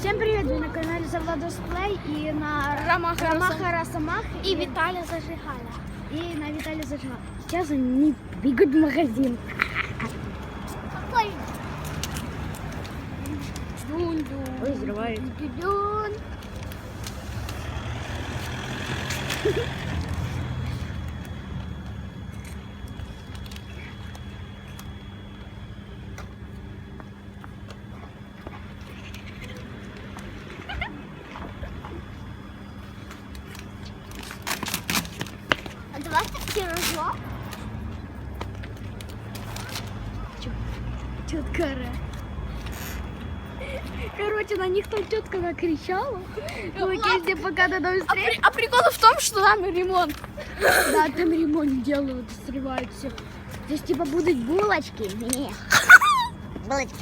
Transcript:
Всем привет! Вы на канале Завладосплей и на Ромаха Росомах и Виталя Зашли. И на Виталия Зашли. Сейчас они бегут в магазин. Какой? Ой, взрывает. А давайте пирожок. Тетка Ре. Короче, на них там тетка накричала. Лукизде пока до нас встреч. А прикол в том, что там ремонт. Да, там ремонт делают, срывают все. Здесь типа будут булочки. Булочки.